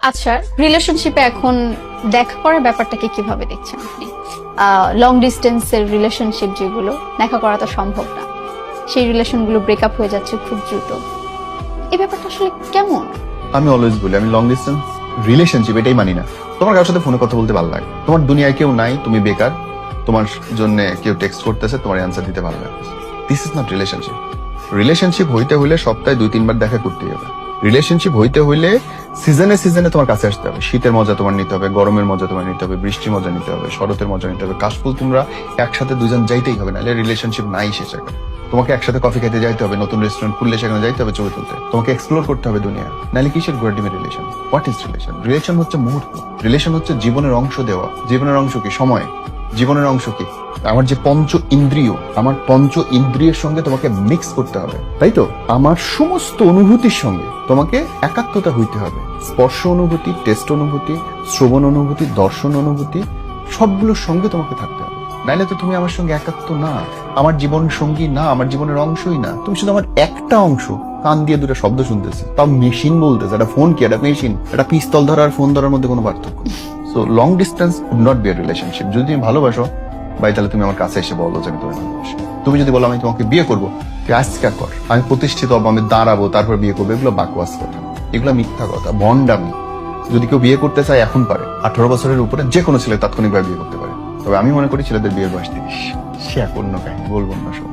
আচ্ছা, রিলেশনশিপে এখন দেখা করার ব্যাপারটাকে কিভাবে দেখছেন আপনি? লং ডিস্টেন্সের রিলেশনশিপ যেগুলো দেখা করা তো সম্ভব না, সেই রিলেশনগুলো ব্রেকআপ হয়ে যাচ্ছে খুব দ্রুত। এই ব্যাপারটা আসলে কেমন? আমি অলওয়েজ বলি আমি লং ডিস্টেন্স রিলেশনশিপ এটাই মানি না। তোমার কারোর সাথে ফোনে কথা বলতে ভালো লাগে, তোমার দুনিয়ায় কেউ নাই, তুমি বেকার, তোমার জন্য কেউ টেক্সট করতেছে, তোমার অ্যান্সার দিতে ভালো লাগে। This is not relationship. Relationship হইতে হইলে সপ্তাহে 2-3 বার দেখা করতেই হবে। রিলেশনশিপ হইতে হইলে সিজনে সিজনে তোমার কাছে আসতে হবে। শীতের মজা তোমার নিতে হবে, গরমের মজা তোমার নিতে হবে, বৃষ্টির মজা নিতে হবে, শরতের মজা নিতে হবে। কাশফুল তোমরা একসাথে দুজন যাইতেই হবে, নাহলে রিলেশনশিপ নাই শেষ এখন। তোমাকে একসাথে কফি খেতে যাইতে হবে, নতুন রেস্টুরেন্ট খুললে সেখানে যাইতে হবে ছবি তুলতে, তোমাকে এক্সপ্লোর করতে হবে দুনিয়া, নাহলে কিসের গোয়ার্ডিমে relation? What is relation? Relation হচ্ছে মুহূর্ত, রিলেশন হচ্ছে জীবনের অংশ দেওয়া। জীবনের অংশ কি? সময়। জীবনের অংশ কি? আমার যে পঞ্চ ইন্দ্রিয়, আমার পঞ্চ ইন্দ্রিয়ের সঙ্গে তোমাকে মিক্স করতে হবে, তাই তো? আমার সমস্ত অনুভূতির সঙ্গে তোমাকে একাত্মতা হইতে হবে। স্পর্শ অনুভূতি, টেস্ট অনুভূতি, শ্রবণ অনুভূতি, দর্শন অনুভূতি, সবগুলোর সঙ্গে তোমাকে থাকতে হবে, নাইলে তো তুমি আমার সঙ্গে একাত্ম না, আমার জীবন সঙ্গী না, আমার জীবনের অংশই না। তুমি শুধু আমার একটা অংশ। কান দিয়ে দুটো শব্দ শুনতেছি, তাও মেশিন বলতেছে। একটা ফোন কি? একটা মেশিন। একটা পিস্তল ধরা আর ফোন ধরার মধ্যে কোনো পার্থক্য নেই। So long distance would not be a relationship. যদি তুমি ভালোবাসো ভাই, তাহলে তুমি আমার কাছে এসে বলো যে আমি তোমাকে ভালোবাসি। তুমি যদি বলো আমি তোমাকে বিয়ে করবো, তুই আজকা কর, আমি প্রতিষ্ঠিত হবো, আমি দাঁড়াবো, তারপর বিয়ে করবো, এগুলো বাকওয়াস কথা, এগুলো মিথ্যা কথা, ভণ্ডামি। যদি কেউ বিয়ে করতে চায় এখন পারে, 18 বছরের উপরে যে কোনো ছেলে তাৎক্ষণিকভাবে বিয়ে করতে পারে। তবে আমি মনে করি ছেলেদের বিয়ের বয়স 30। সে এক অন্য কাহিনী, বলবো না সব।